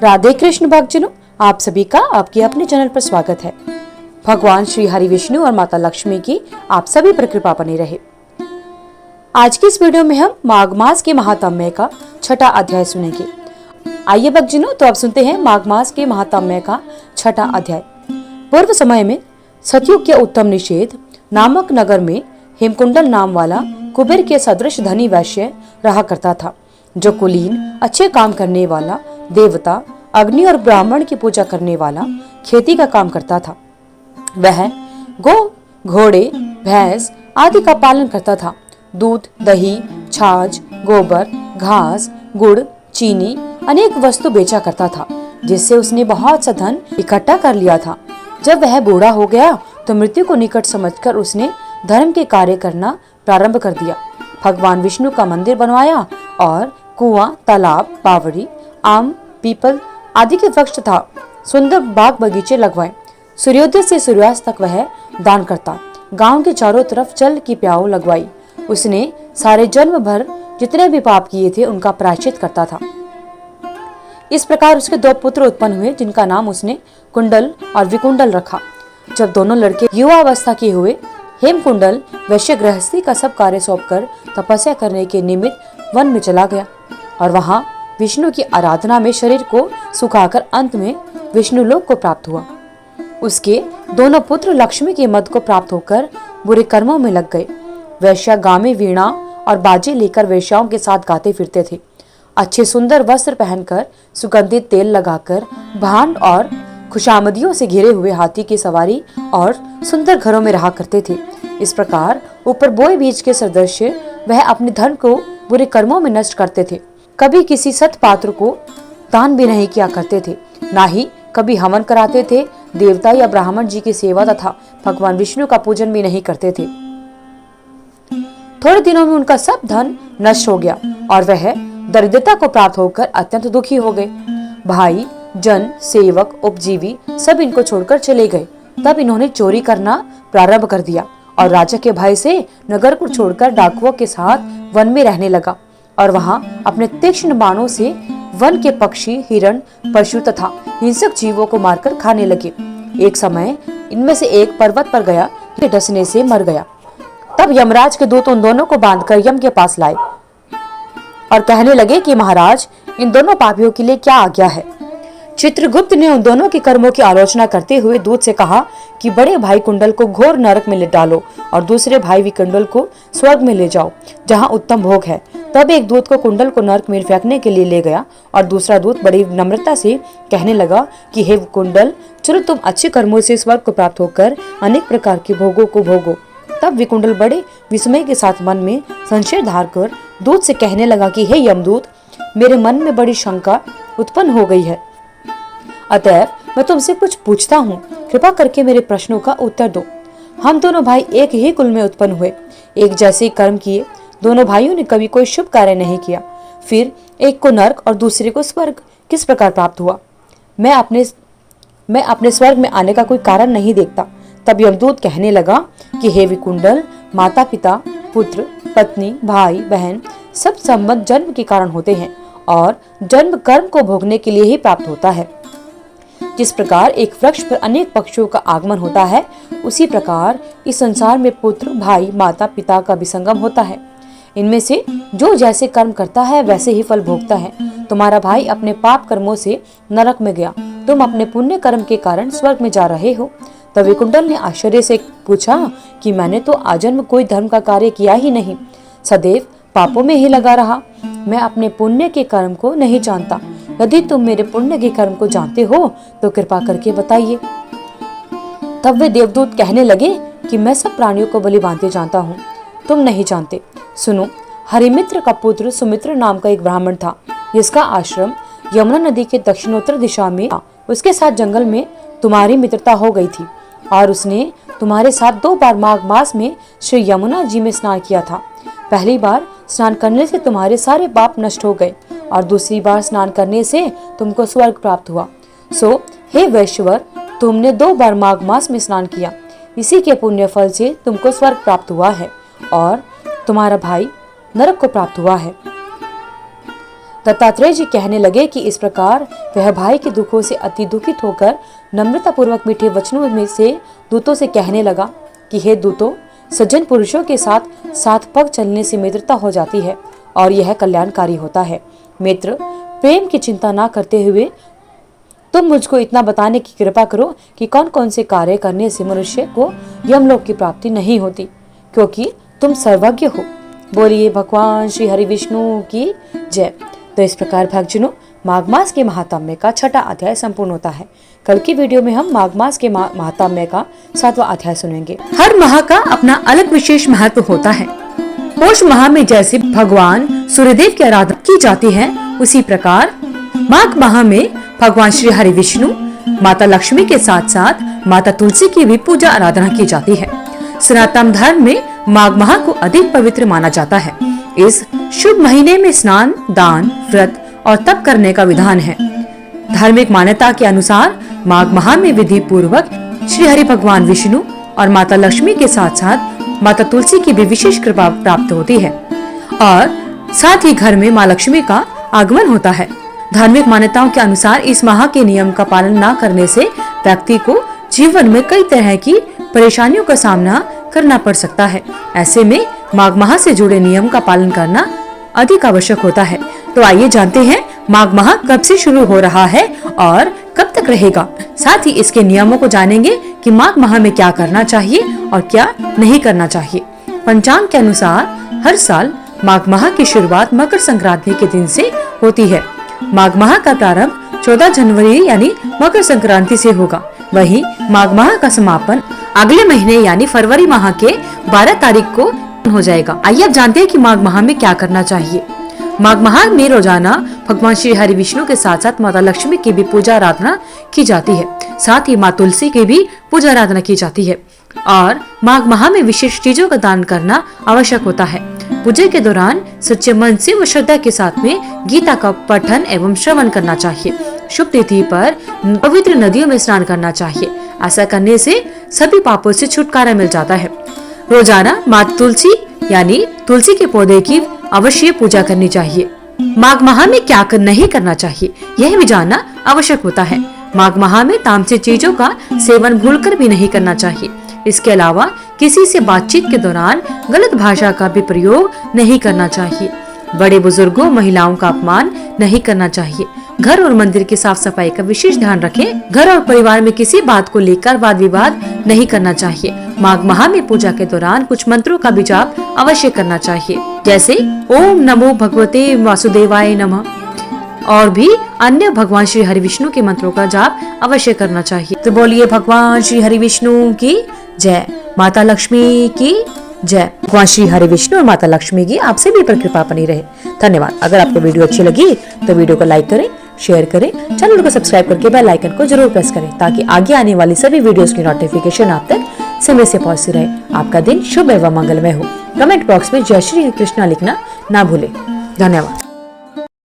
राधे कृष्ण भक्तजनों, आप सभी का आपके अपने चैनल पर स्वागत है। भगवान श्री हरि विष्णु और माता लक्ष्मी की आप सभी पर कृपा बनी रहे। आज की इस वीडियो में हम माघ मास के महात्म्य का छठा अध्याय सुनेंगे। आइए भक्तजनों, तो आप सुनते हैं माघ मास के महात्म्य का छठा अध्याय। पूर्व समय में सतयुग के उत्तम निषेध नामक नगर में हेमकुंडल नाम वाला कुबेर के सदृश धनी वैश्य रहा करता था, जो कुलीन, अच्छे काम करने वाला, देवता, अग्नि और ब्राह्मण की पूजा करने वाला, खेती का काम करता था। वह गो, घोड़े, भैंस आदि का पालन करता था। दूध, दही, छाछ, गोबर, घास, गुड़, चीनी अनेक वस्तु बेचा करता था, जिससे उसने बहुत सा धन इकट्ठा कर लिया था। जब वह बूढ़ा हो गया तो मृत्यु को निकट समझकर उसने धर्म के कार्य करना प्रारंभ कर दिया। भगवान विष्णु का मंदिर बनवाया और कुआं, तालाब, बावड़ी, आम, पीपल आदि के वृक्ष तथा सुंदर बाग बगीचे लगवाए। सूर्योदय से सूर्यास्त तक वह दान करता। गांव के चारों तरफ जल की प्याऊ लगवाई। उसने सारे जन्म भर जितने भी पाप किए थे उनका प्रायश्चित करता था। इस प्रकार उसके दो पुत्र उत्पन्न हुए, जिनका नाम उसने कुंडल और विकुंडल रखा। जब दोनों लड़के युवावस्था के हुए, हेमकुंडल वैश्य गृहस्थी का सब कार्य सौंपकर तपस्या करने के निमित्त वन में चला गया और वहां विष्णु की आराधना में शरीर को सुखाकर अंत में विष्णु लोक को प्राप्त हुआ। उसके दोनों पुत्र लक्ष्मी के मद को प्राप्त होकर बुरे कर्मों में लग गए। वैश्या गांव में वीणा और बाजे लेकर वेश्याओं के साथ गाते फिरते थे। अच्छे सुंदर वस्त्र पहनकर, सुगंधित तेल लगाकर, भांड और खुशामदियों से घिरे हुए हाथी की सवारी और सुंदर घरों में रहा करते थे। इस प्रकार ऊपर बोए बीज के सदृश्य वह अपने धन को बुरे कर्मों में नष्ट करते थे। कभी किसी सत पात्र को दान भी नहीं किया करते थे, ना ही कभी हवन कराते थे। देवता या ब्राह्मण जी की सेवा तथा भगवान विष्णु का पूजन भी नहीं करते थे। थोड़े दिनों में उनका सब धन नष्ट हो गया और वह दरिद्रता को प्राप्त होकर अत्यंत दुखी हो गए। भाई, जन, सेवक, उपजीवी सब इनको छोड़कर चले गए। तब इन्होंने चोरी करना प्रारंभ कर दिया और राजा के भय से नगर को छोड़कर डाकुओं के साथ वन में रहने लगा और वहां अपने तीक्ष्ण बाणों से वन के पक्षी, हिरण, पशु तथा हिंसक जीवों को मारकर खाने लगे। एक समय इनमें से एक पर्वत पर गया, डसने से मर गया। तब यमराज के दूत उन दोनों को बांधकर यम के पास लाए और कहने लगे कि महाराज, इन दोनों पापियों के लिए क्या आज्ञा है। चित्रगुप्त ने उन दोनों के कर्मों की आलोचना करते हुए दूत से कहा कि बड़े भाई कुंडल को घोर नरक में ले डालो और दूसरे भाई विकुंडल को स्वर्ग में ले जाओ, जहां उत्तम भोग है। तब एक दूत को कुंडल को नरक में फेंकने के लिए ले गया और दूसरा दूत बड़ी नम्रता से कहने लगा कि हे कुंडल, चलो तुम अच्छे कर्मों से स्वर्ग को प्राप्त होकर अनेक प्रकार के भोगों को भोगो। तब विकुंडल बड़े विस्मय के साथ मन में संशय धार कर दूत से कहने लगा कि हे यमदूत, मेरे मन में बड़ी शंका उत्पन्न हो गई है, अतएव मैं तुमसे कुछ पूछता हूँ। कृपा करके मेरे प्रश्नों का उत्तर दो। हम दोनों भाई एक ही कुल में उत्पन्न हुए, एक जैसे कर्म किए। दोनों भाइयों ने कभी कोई शुभ कार्य नहीं किया। फिर एक को नरक और दूसरे को स्वर्ग किस प्रकार प्राप्त हुआ? मैं अपने स्वर्ग में आने का कोई कारण नहीं देखता। तब यमदूत कहने लगा कि हे विकुंडल, माता पिता, पुत्र, पत्नी, भाई, बहन सब संबंध जन्म के कारण होते हैं और जन्म कर्म को भोगने के लिए ही प्राप्त होता है। जिस प्रकार एक वृक्ष पर अनेक पक्षियों का आगमन होता है, उसी प्रकार इस संसार में पुत्र, भाई, माता पिता का भी संगम होता है। इनमें से जो जैसे कर्म करता है वैसे ही फल भोगता है। तुम्हारा भाई अपने पाप कर्मों से नरक में गया, तुम अपने पुण्य कर्म के कारण स्वर्ग में जा रहे हो। तब विकुंडल ने आश्चर्य से पूछा कि मैंने तो आजन्म कोई धर्म का कार्य किया ही नहीं, सदैव पापों में ही लगा रहा। मैं अपने पुण्य के कर्म को नहीं जानता। यदि तुम मेरे पुण्य के कर्म को जानते हो तो कृपा करके बताइए। तब वे देवदूत कहने लगे कि मैं सब प्राणियों को बलि बांधते जानता हूँ, तुम नहीं जानते। सुनो, हरिमित्र का पुत्र सुमित्र नाम का एक ब्राह्मण था, जिसका आश्रम यमुना नदी के दक्षिणोत्तर दिशा में था। उसके साथ जंगल में तुम्हारी मित्रता हो गई थी और उसने तुम्हारे साथ 2 बार माघ मास में श्री यमुना जी में स्नान किया था। पहली बार स्नान करने से तुम्हारे सारे पाप नष्ट हो गए और दूसरी बार स्नान करने से तुमको स्वर्ग प्राप्त हुआ। सो हे वैश्वर, तुमने 2 बार माघ मास में स्नान किया, इसी के पुण्य फल से तुमको स्वर्ग प्राप्त हुआ है और तुम्हारा भाई नरक को प्राप्त हुआ है। दत्तात्रेय जी कहने लगे कि इस प्रकार वह भाई के दुखों से अति दुखित होकर नम्रता पूर्वक मीठे वचनों में से दूतों से कहने लगा कि हे दूतों, सज्जन पुरुषों के साथ साथ पग चलने से मित्रता हो जाती है और यह कल्याणकारी होता है। मित्र, प्रेम की चिंता ना करते हुए तुम मुझको इतना बताने की कृपा करो कि कौन कौन से कार्य करने से मनुष्य को यमलोक की प्राप्ति नहीं होती, क्योंकि तुम सर्वज्ञ हो। बोलिए भगवान श्री हरि विष्णु की जय। तो इस प्रकार भक्तजनों, माघ मास के महात्म्य का 6वां अध्याय संपूर्ण होता है। कल की वीडियो में हम माघ मास के महात्म्य का 7वां अध्याय सुनेंगे। हर माह का अपना अलग विशेष महत्व होता है। पौष माह में जैसे भगवान सूर्यदेव की आराधना की जाती है, उसी प्रकार माघ माह में भगवान श्री हरि विष्णु, माता लक्ष्मी के साथ साथ माता तुलसी की भी पूजा आराधना की जाती है। सनातन धर्म में माघ माह को अधिक पवित्र माना जाता है। इस शुभ महीने में स्नान, दान, व्रत और तप करने का विधान है। धार्मिक मान्यता के अनुसार माघ माह में विधि पूर्वक श्री हरि भगवान विष्णु और माता लक्ष्मी के साथ साथ माता तुलसी की भी विशेष कृपा प्राप्त होती है और साथ ही घर में माँ लक्ष्मी का आगमन होता है। धार्मिक मान्यताओं के अनुसार इस माह के नियम का पालन न करने से व्यक्ति को जीवन में कई तरह की परेशानियों का सामना करना पड़ सकता है। ऐसे में माघ माह से जुड़े नियम का पालन करना अधिक आवश्यक होता है। तो आइए जानते हैं माघ माह कब से शुरू हो रहा है और कब तक रहेगा। साथ ही इसके नियमों को जानेंगे कि माघ माह में क्या करना चाहिए और क्या नहीं करना चाहिए। पंचांग के अनुसार हर साल माघ माह की शुरुआत मकर संक्रांति के दिन से होती है। माघ माह का प्रारंभ 14 जनवरी यानी मकर संक्रांति से होगा। वहीं माघ माह का समापन अगले महीने यानी फरवरी माह के 12 तारीख को हो जाएगा। आइए अब जानते हैं कि माघ माह में क्या करना चाहिए। माघ माह में रोजाना भगवान श्री हरि विष्णु के साथ साथ माता लक्ष्मी की भी पूजा आराधना की जाती है। साथ ही माँ तुलसी की भी पूजा आराधना की जाती है और माघ माह में विशेष चीजों का दान करना आवश्यक होता है। पूजा के दौरान सच्चे मन से व श्रद्धा के साथ में गीता का पठन एवं श्रवण करना चाहिए। शुभ तिथि पर पवित्र नदियों में स्नान करना चाहिए। ऐसा करने से सभी पापों से छुटकारा मिल जाता है। रोजाना माता तुलसी यानी तुलसी के पौधे की अवश्य पूजा करनी चाहिए। माघ माह में क्या नहीं करना चाहिए, यह भी जानना आवश्यक होता है। माघ माह में तामसिक चीजों का सेवन भूलकर भी नहीं करना चाहिए। इसके अलावा किसी से बातचीत के दौरान गलत भाषा का भी प्रयोग नहीं करना चाहिए। बड़े बुजुर्गों, महिलाओं का अपमान नहीं करना चाहिए। घर और मंदिर की साफ सफाई का विशेष ध्यान रखें। घर और परिवार में किसी बात को लेकर वाद विवाद नहीं करना चाहिए। माघ माह में पूजा के दौरान कुछ मंत्रों का भी जाप अवश्य करना चाहिए, जैसे ओम नमो भगवते वासुदेवाय नमः और भी अन्य भगवान श्री हरि विष्णु के मंत्रों का जाप अवश्य करना चाहिए। तो बोलिए भगवान श्री हरि विष्णु की जय, माता लक्ष्मी की जय। भगवान श्री हरि विष्णु और माता लक्ष्मी की आपसे भी कृपा बनी रहे। धन्यवाद। अगर आपको वीडियो अच्छी लगी तो वीडियो को लाइक करें, शेयर करें, चैनल को सब्सक्राइब करके बेल आइकन को जरूर प्रेस करें ताकि आगे आने वाली सभी वीडियोस की नोटिफिकेशन आप तक समय से पहुंचती रहे। आपका दिन शुभ एवं मंगलमय हो। कमेंट बॉक्स में जय श्री कृष्णा लिखना ना भूलें। धन्यवाद।